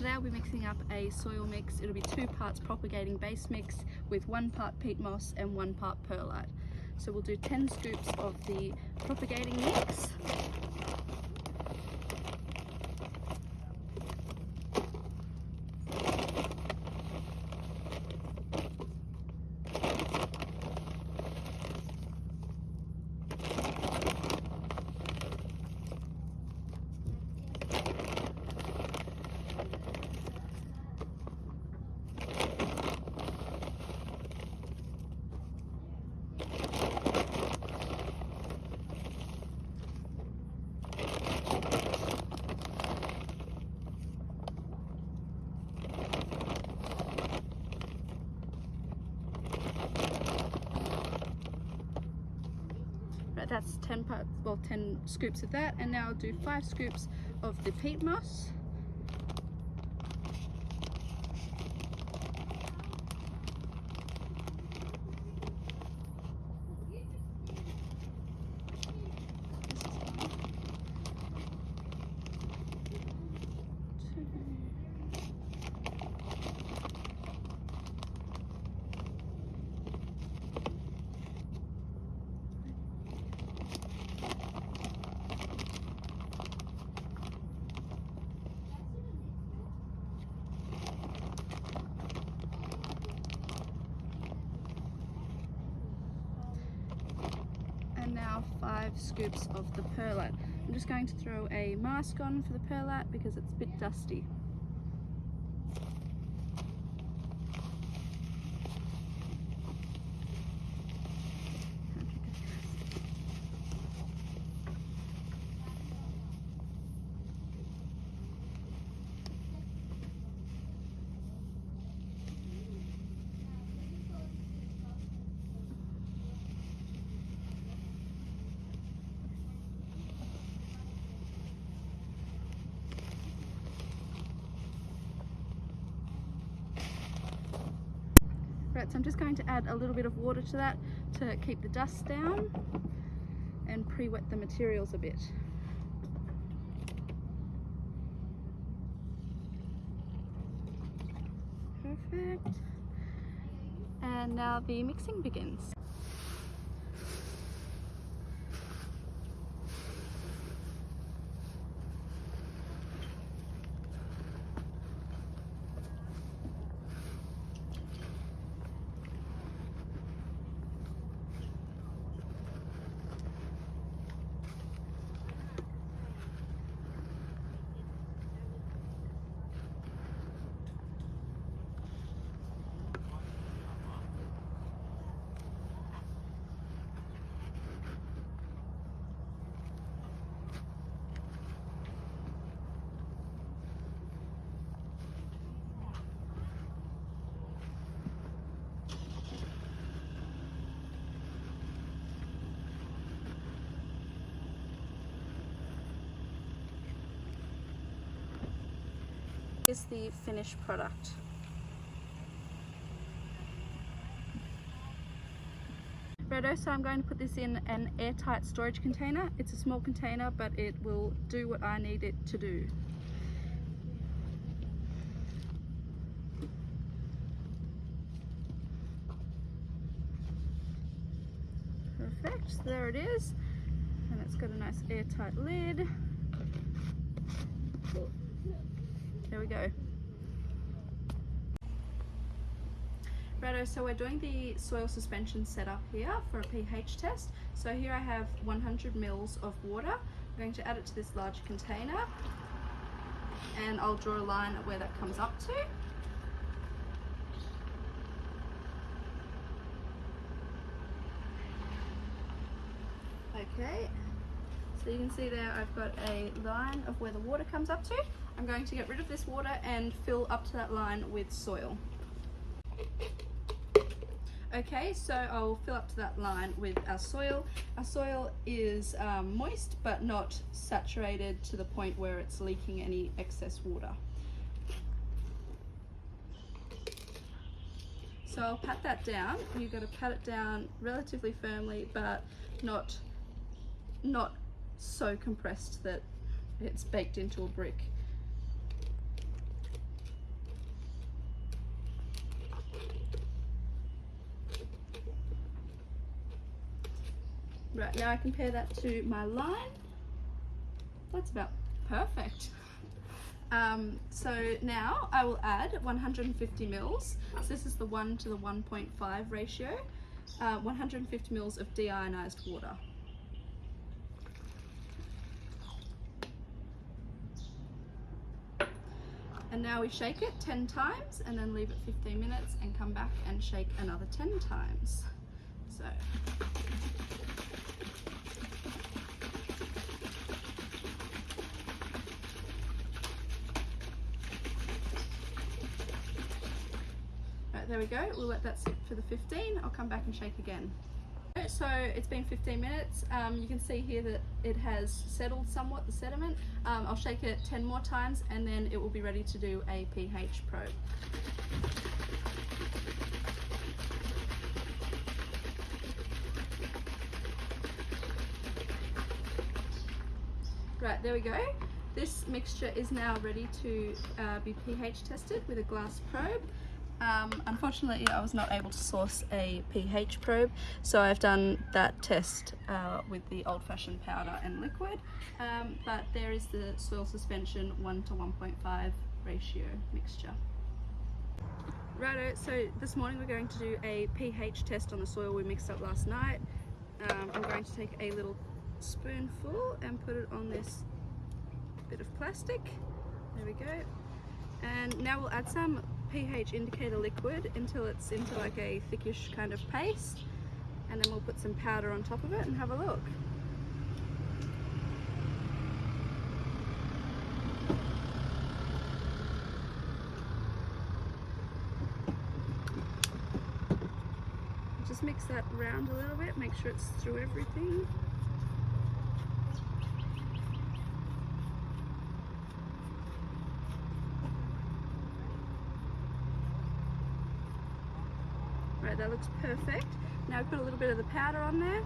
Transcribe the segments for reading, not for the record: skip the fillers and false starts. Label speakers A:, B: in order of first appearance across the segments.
A: today I'll be mixing up a soil mix. It'll be 2 parts propagating base mix with 1 part peat moss and 1 part perlite. So we'll do 10 scoops of the propagating mix. That's 10 scoops of that, and now I'll do 5 scoops of the peat moss. Now 5 scoops of the perlite. I'm just going to throw a mask on for the perlite because it's a bit dusty. Right, so I'm just going to add a little bit of water to that to keep the dust down and pre-wet the materials a bit. Perfect. And now the mixing begins. Here's the finished product. Righto, so I'm going to put this in an airtight storage container. It's a small container, but it will do what I need it to do. Perfect, so there it is. And it's got a nice airtight lid. There we go. Righto, so we're doing the soil suspension setup here for a pH test. So here I have 100 mils of water. I'm going to add it to this large container and I'll draw a line at where that comes up to. Okay, so you can see there I've got a line of where the water comes up to. I'm going to get rid of this water and fill up to that line with soil. Okay, so I'll fill up to that line with our soil. Our soil is moist but not saturated to the point where it's leaking any excess water. So I'll pat that down. You've got to pat it down relatively firmly, but not so compressed that it's baked into a brick. Right, now I compare that to my line. That's about perfect. So now I will add 150 mils. So this is the 1 to the 1.5 ratio. 150 mils of deionized water. And now we shake it 10 times and then leave it 15 minutes and come back and shake another 10 times. So right, there we go. We'll let that sit for the 15. I'll come back and shake again. So it's been 15 minutes. You can see here that it has settled somewhat, the sediment. I'll shake it 10 more times and then it will be ready to do a pH probe. Right, there we go. This mixture is now ready to be pH tested with a glass probe. Unfortunately, I was not able to source a pH probe, so I've done that test with the old-fashioned powder and liquid, but there is the soil suspension 1 to 1.5 ratio mixture. Righto, so this morning we're going to do a pH test on the soil we mixed up last night. I'm going to take a little spoonful and put it on this bit of plastic. There we go. And now we'll add some pH indicator liquid until it's into like a thickish kind of paste, and then we'll put some powder on top of it and have a look. Just mix that around a little bit, make sure it's through everything. Right, that looks perfect. Now put a little bit of the powder on there.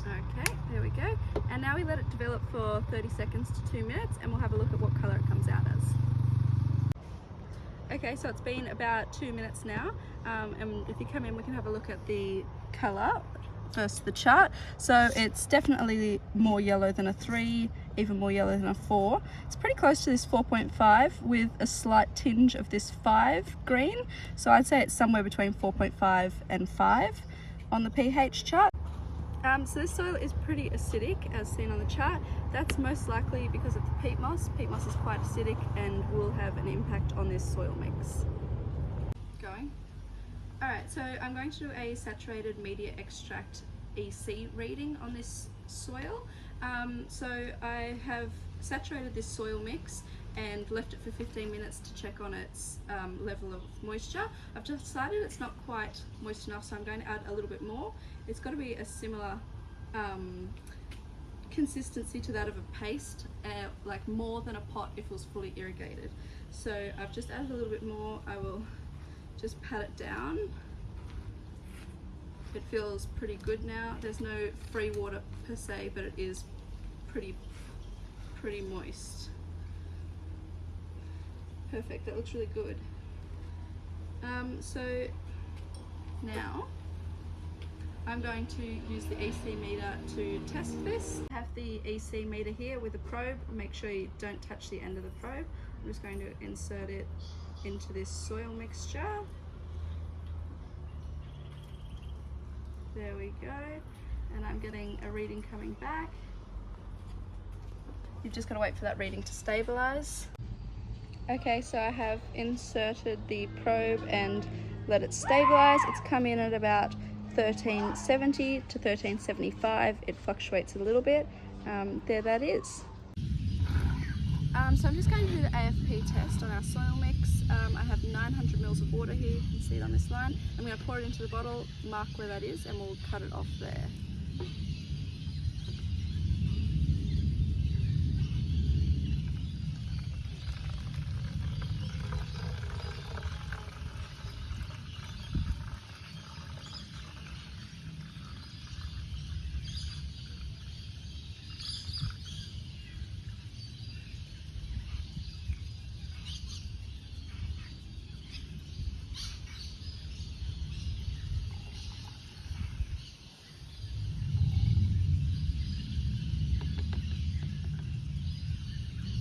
A: Okay, there we go. And now we let it develop for 30 seconds to 2 minutes and we'll have a look at what colour it comes out as. Okay, so it's been about 2 minutes now, and if you come in we can have a look at the colour versus the chart. So it's definitely more yellow than a 3, even more yellow than a 4. It's pretty close to this 4.5 with a slight tinge of this 5 green, so I'd say it's somewhere between 4.5 and 5 on the pH chart. So this soil is pretty acidic as seen on the chart. That's most likely because of the peat moss. Peat moss is quite acidic and will have an impact on this soil mix. Going. Alright, so I'm going to do a saturated media extract EC reading on this soil. So I have saturated this soil mix and left it for 15 minutes to check on its level of moisture. I've just decided it's not quite moist enough, so I'm going to add a little bit more. It's got to be a similar consistency to that of a paste, like more than a pot if it was fully irrigated. So I've just added a little bit more. I will just pat it down. It feels pretty good now. There's no free water per se, but it is pretty moist. Perfect, that looks really good. So now I'm going to use the EC meter to test this. I have the EC meter here with a probe. Make sure you don't touch the end of the probe. I'm just going to insert it into this soil mixture. There we go. And I'm getting a reading coming back. You've just got to wait for that reading to stabilize. Okay, so I have inserted the probe and let it stabilize. It's come in at about 1370 to 1375. It fluctuates a little bit. There that is. So I'm just going to do the AFP test on our soil mix. I have 900 mils of water here, you can see it on this line. I'm going to pour it into the bottle, mark where that is, and we'll cut it off there.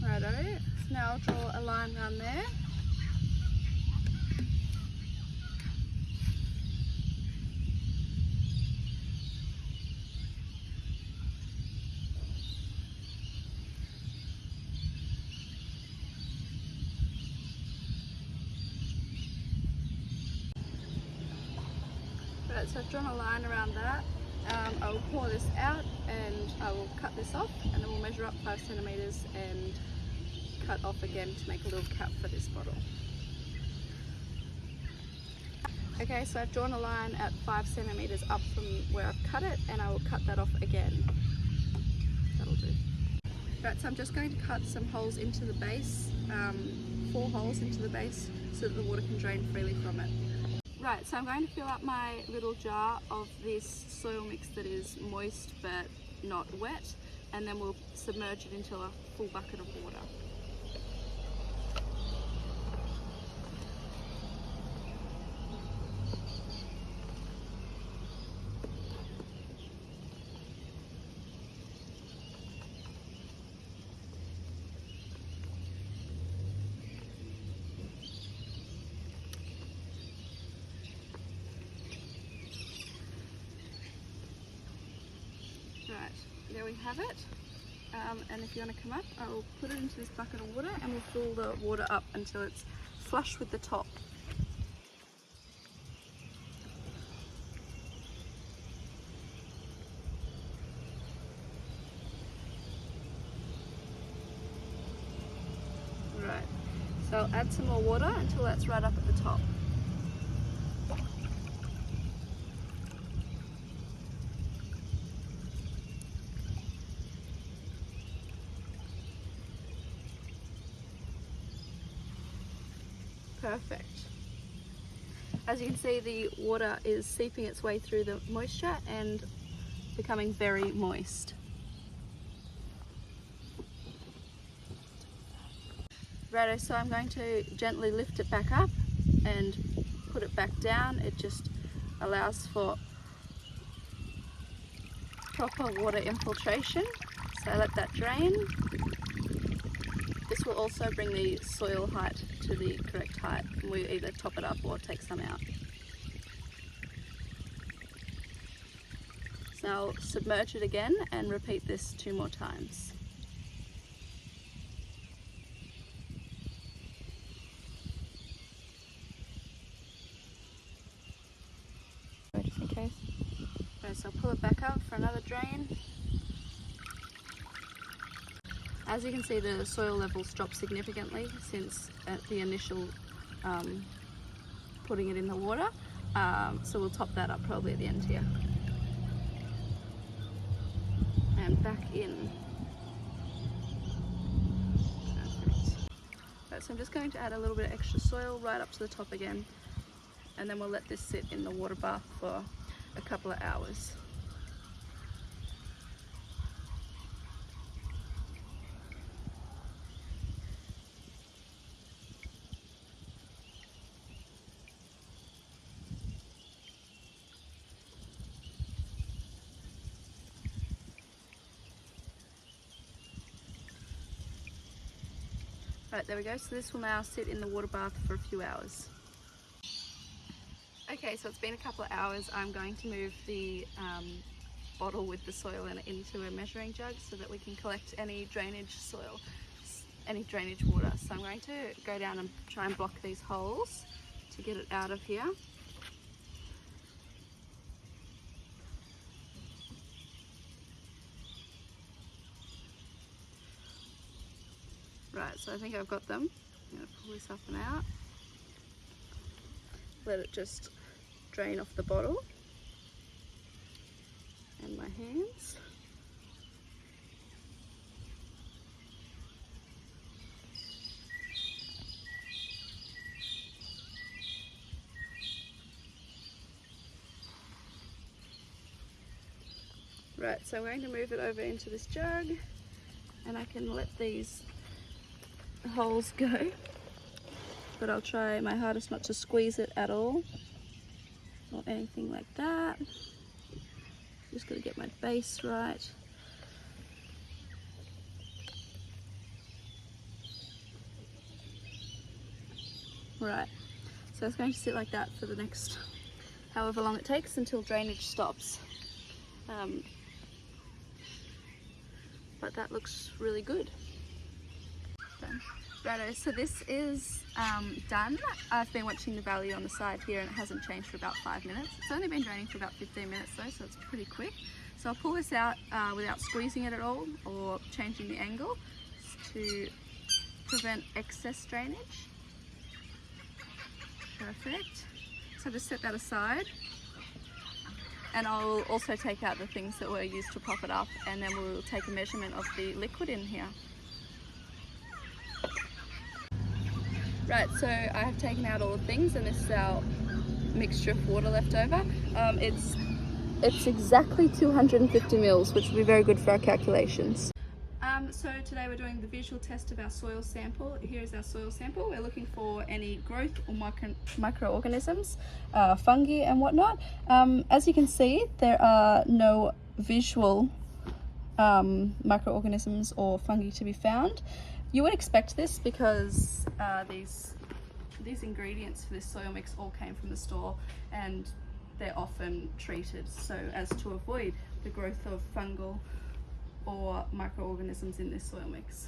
A: Righto, so now I'll draw a line around there. Right, so I've drawn a line around that. I will pour this out and I will cut this off, and then we'll measure up 5 centimeters and cut off again to make a little cap for this bottle. Okay, so I've drawn a line at 5 centimeters up from where I've cut it, and I will cut that off again. That'll do. Right, so I'm just going to cut some holes into the base, 4 holes into the base, so that the water can drain freely from it. Right, so I'm going to fill up my little jar of this soil mix that is moist but not wet, and then we'll submerge it into a full bucket of water. Right, there we have it. And if you want to come up, I'll put it into this bucket of water and we'll fill the water up until it's flush with the top. Right, so I'll add some more water until that's right up at the top. Perfect. As you can see, the water is seeping its way through the moisture and becoming very moist. Righto, so I'm going to gently lift it back up and put it back down. It just allows for proper water infiltration. So let that drain. This will also bring the soil height to the correct height, and we either top it up or take some out. So I'll submerge it again and repeat this 2 more times. Just in case. Okay, so I'll pull it back up for another drain. As you can see, the soil levels drop significantly since at the initial putting it in the water, so we'll top that up probably at the end here. And back in. Perfect. Right, so I'm just going to add a little bit of extra soil right up to the top again, and then we'll let this sit in the water bath for a couple of hours. Right, there we go. So this will now sit in the water bath for a few hours. Okay, so it's been a couple of hours. I'm going to move the bottle with the soil in it into a measuring jug so that we can collect any drainage soil, any drainage water. So I'm going to go down and try and block these holes to get it out of here. Right, so I think I've got them. I'm going to pull this up and out. Let it just drain off the bottle and my hands. Right, so I'm going to move it over into this jug, and I can let these holes go, but I'll try my hardest not to squeeze it at all or anything like that. Just got to get my base right. Right, so it's going to sit like that for the next however long it takes until drainage stops. But that looks really good. Righto, so this is done. I've been watching the value on the side here and it hasn't changed for about 5 minutes. It's only been draining for about 15 minutes though, so it's pretty quick. So I'll pull this out without squeezing it at all or changing the angle to prevent excess drainage. Perfect. So just set that aside. And I'll also take out the things that were used to prop it up, and then we'll take a measurement of the liquid in here. Right, so I have taken out all the things, and this is our mixture of water left over. It's exactly 250 mils, which will be very good for our calculations. So today we're doing the visual test of our soil sample. Here's our soil sample. We're looking for any growth or microorganisms, fungi and whatnot. As you can see, there are no visual microorganisms or fungi to be found. You would expect this because these ingredients for this soil mix all came from the store, and they're often treated so as to avoid the growth of fungal or microorganisms in this soil mix.